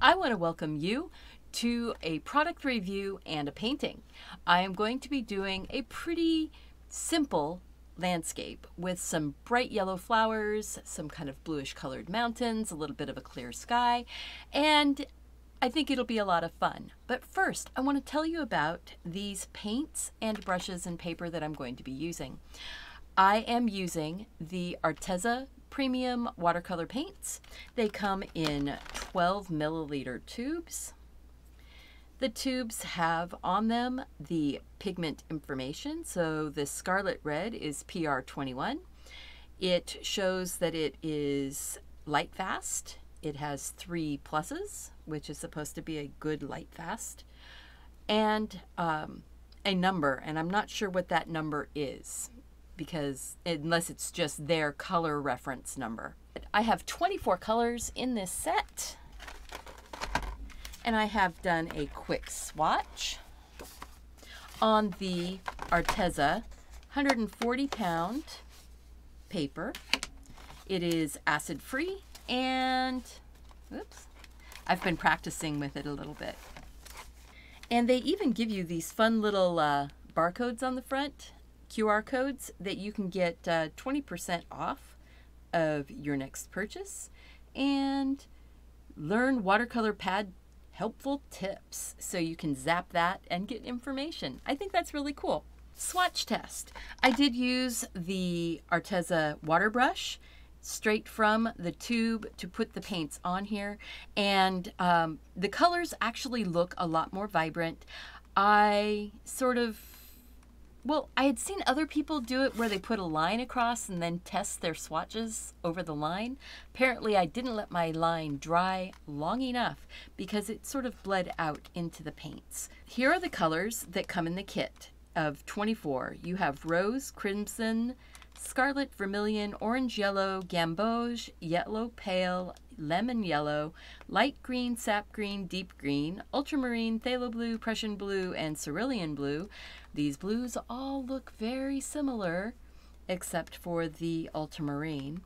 I want to welcome you to a product review and a painting. I am going to be doing a pretty simple landscape with some bright yellow flowers, some kind of bluish colored mountains, a little bit of a clear sky, and I think it'll be a lot of fun. But first, I want to tell you about these paints and brushes and paper that I'm going to be using. I am using the Arteza Premium watercolor paints. They come in 12 milliliter tubes. The tubes have on them the pigment information. So the scarlet red is PR21. It shows that it is light fast. It has 3 pluses, which is supposed to be a good light fast, and a number, and I'm not sure what that number is, because unless it's just their color reference number. I have 24 colors in this set, and I have done a quick swatch on the Arteza 140-pound paper. It is acid-free, and oops, I've been practicing with it a little bit. And they even give you these fun little barcodes on the front, QR codes, that you can get 20% off of your next purchase and learn watercolor pad helpful tips, so you can zap that and get information. I think that's really cool. Swatch test. I did use the Arteza water brush straight from the tube to put the paints on here, and the colors actually look a lot more vibrant. I had seen other people do it where they put a line across and then test their swatches over the line. Apparently I didn't let my line dry long enough because it sort of bled out into the paints. Here are the colors that come in the kit of 24. You have rose, crimson, scarlet, vermilion, orange yellow, gamboge, yellow pale, lemon yellow, light green, sap green, deep green, ultramarine, phthalo blue, Prussian blue, and cerulean blue. These blues all look very similar except for the ultramarine.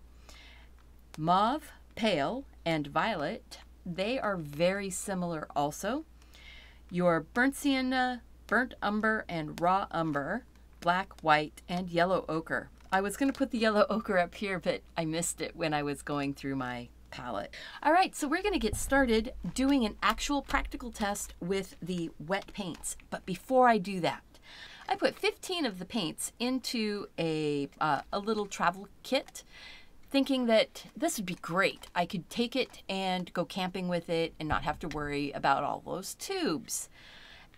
Mauve, pale, and violet, they are very similar also. Your burnt sienna, burnt umber, and raw umber, black, white, and yellow ochre. I was going to put the yellow ochre up here, but I missed it when I was going through my palette. All right, so we're going to get started doing an actual practical test with the wet paints. But before I do that, I put 15 of the paints into a little travel kit, thinking that this would be great. I could take it and go camping with it and not have to worry about all those tubes.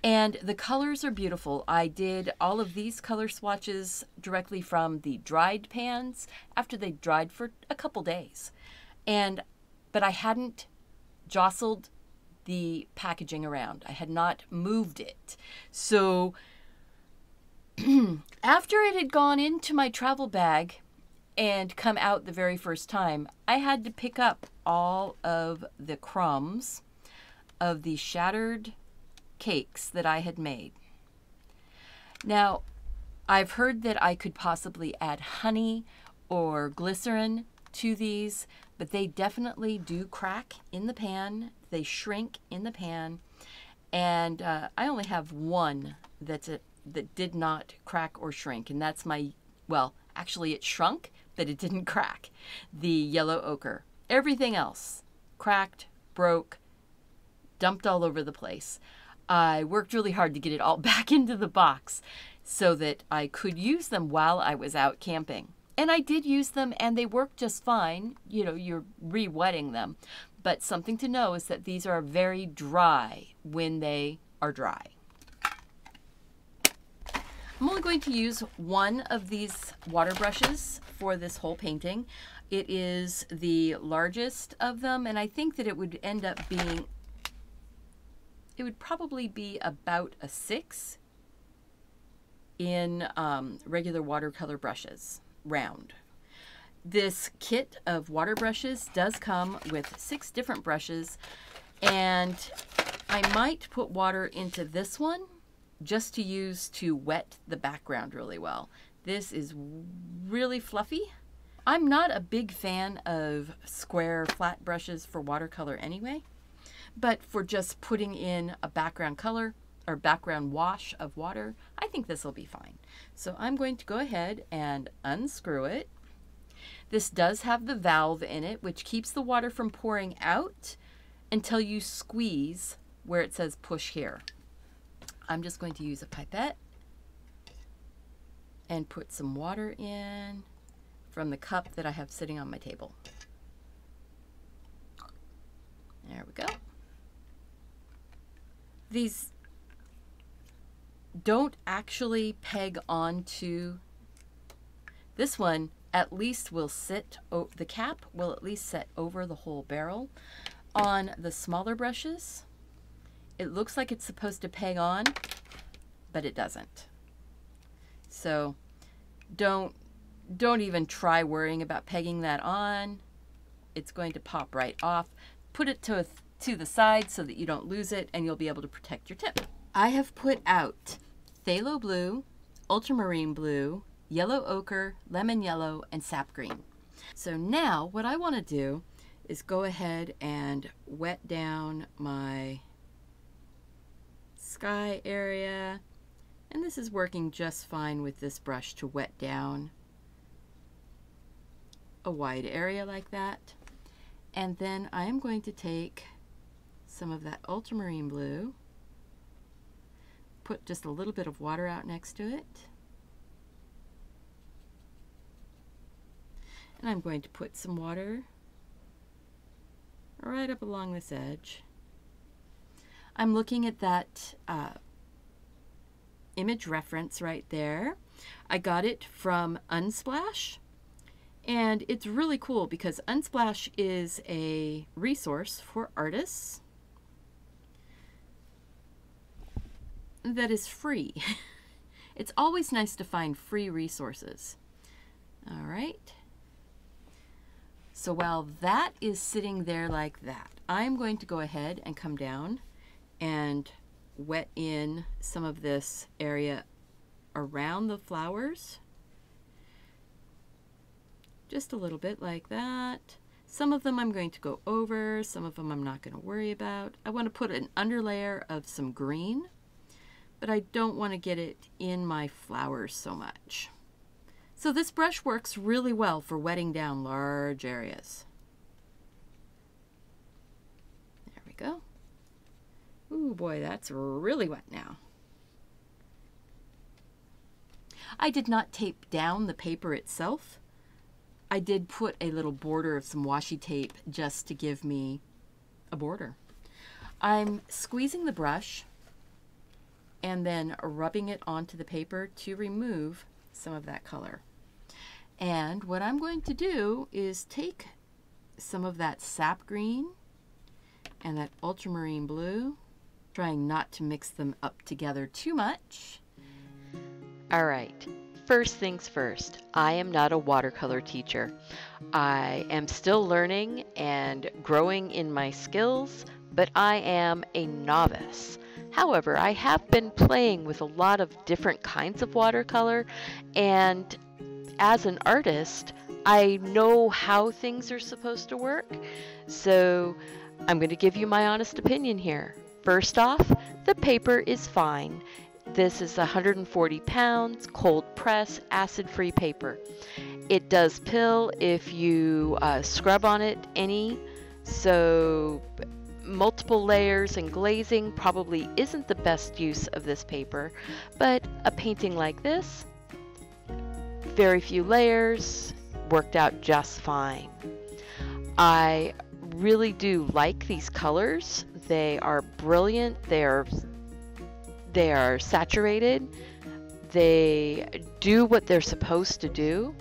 And the colors are beautiful. I did all of these color swatches directly from the dried pans after they dried for a couple days. But I hadn't jostled the packaging around. I had not moved it. So after it had gone into my travel bag and come out the very first time, I had to pick up all of the crumbs of the shattered cakes that I had made. Now, I've heard that I could possibly add honey or glycerin to these, but they definitely do crack in the pan. They shrink in the pan, and I only have one that did not crack or shrink, and that's my, well, actually it shrunk, but it didn't crack, the yellow ochre. Everything else cracked, broke, dumped all over the place. I worked really hard to get it all back into the box so that I could use them while I was out camping. And I did use them, and they worked just fine. You know, you're re-wetting them. But something to know is that these are very dry when they are dry. I'm only going to use one of these water brushes for this whole painting. It is the largest of them, and I think that it would end up being, it would probably be about a 6 in regular watercolor brushes, round. This kit of water brushes does come with 6 different brushes, and I might put water into this one just to use to wet the background really well. This is really fluffy. I'm not a big fan of square flat brushes for watercolor anyway, but for just putting in a background color or background wash of water, I think this will be fine. So I'm going to go ahead and unscrew it. This does have the valve in it, which keeps the water from pouring out until you squeeze where it says push here. I'm just going to use a pipette and put some water in from the cup that I have sitting on my table. There we go. These don't actually peg onto, this one at least will sit, the cap will at least sit over the whole barrel. On the smaller brushes, it looks like it's supposed to peg on, but it doesn't. So don't even try worrying about pegging that on. It's going to pop right off. Put it to the side so that you don't lose it, and you'll be able to protect your tip. I have put out phthalo blue, ultramarine blue, yellow ochre, lemon yellow, and sap green. So now what I want to do is go ahead and wet down my sky area. And this is working just fine with this brush to wet down a wide area like that. And then I am going to take some of that ultramarine blue, put just a little bit of water out next to it. And I'm going to put some water right up along this edge. I'm looking at that image reference right there. I got it from Unsplash, and it's really cool because Unsplash is a resource for artists that is free. It's always nice to find free resources. All right. So while that is sitting there like that, I'm going to go ahead and come down and wet in some of this area around the flowers. Just a little bit like that. Some of them I'm going to go over, some of them I'm not going to worry about. I want to put an underlayer of some green, but I don't want to get it in my flowers so much. So this brush works really well for wetting down large areas. There we go. Ooh boy, that's really wet now. I did not tape down the paper itself. I did put a little border of some washi tape just to give me a border. I'm squeezing the brush and then rubbing it onto the paper to remove some of that color. And what I'm going to do is take some of that sap green and that ultramarine blue, trying not to mix them up together too much. All right, first things first, I am not a watercolor teacher. I am still learning and growing in my skills, but I am a novice. However, I have been playing with a lot of different kinds of watercolor, and as an artist, I know how things are supposed to work. So I'm going to give you my honest opinion here. First off, the paper is fine. This is 140 pounds, cold press, acid-free paper. It does pill if you scrub on it any, so multiple layers and glazing probably isn't the best use of this paper, but a painting like this, very few layers, worked out just fine. I really do like these colors. They are brilliant. They are saturated. They do what they're supposed to do.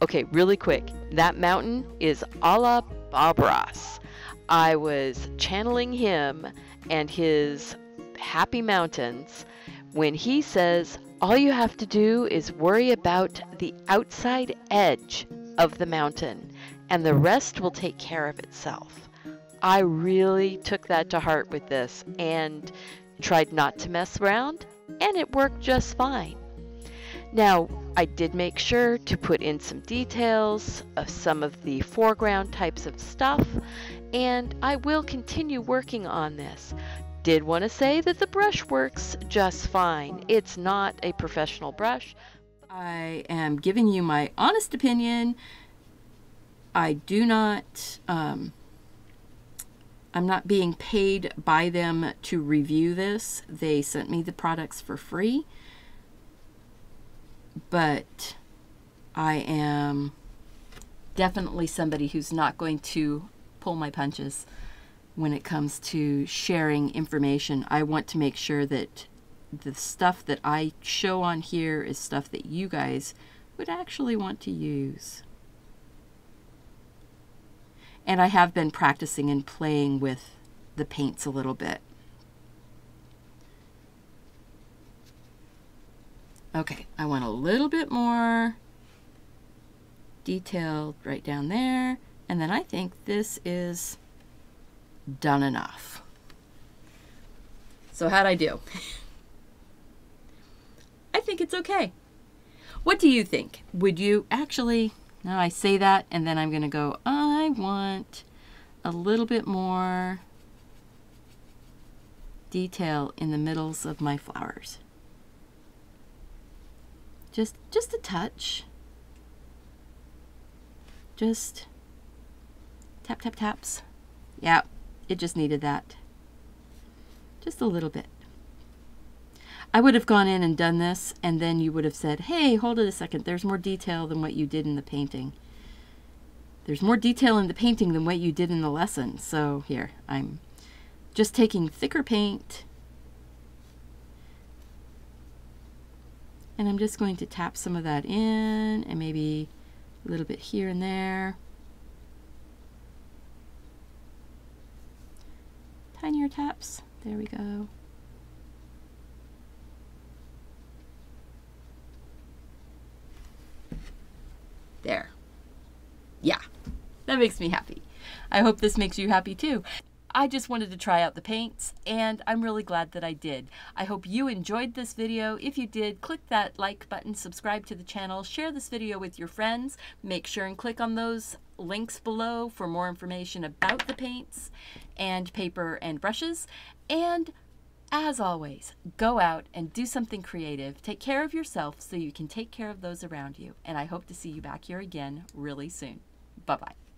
Okay, really quick. That mountain is a la Bob Ross. I was channeling him and his happy mountains when he says, all you have to do is worry about the outside edge of the mountain and the rest will take care of itself. I really took that to heart with this and tried not to mess around, and it worked just fine. Now, I did make sure to put in some details of some of the foreground types of stuff, and I will continue working on this. Did want to say that the brush works just fine. It's not a professional brush. I am giving you my honest opinion. I do not, I'm not being paid by them to review this. They sent me the products for free. But I am definitely somebody who's not going to pull my punches when it comes to sharing information. I want to make sure that the stuff that I show on here is stuff that you guys would actually want to use. And I have been practicing and playing with the paints a little bit. Okay, I want a little bit more detailed right down there, and then I think this is done enough. So how'd I do? I think it's okay. What do you think? Would you actually, now I say that and then I'm going to go, I want a little bit more detail in the middles of my flowers. Just a touch. Just tap, tap, taps. Yeah, it just needed that. Just a little bit. I would have gone in and done this, and then you would have said, hey, hold it a second. There's more detail than what you did in the painting. There's more detail in the painting than what you did in the lesson. So here, I'm just taking thicker paint, and I'm just going to tap some of that in, and maybe a little bit here and there. Tinier taps. There we go. There. Yeah, that makes me happy. I hope this makes you happy too. I just wanted to try out the paints, and I'm really glad that I did. I hope you enjoyed this video. If you did, click that like button, subscribe to the channel, share this video with your friends. Make sure and click on those links below for more information about the paints and paper and brushes. And as always, go out and do something creative. Take care of yourself so you can take care of those around you. And I hope to see you back here again really soon. Bye-bye.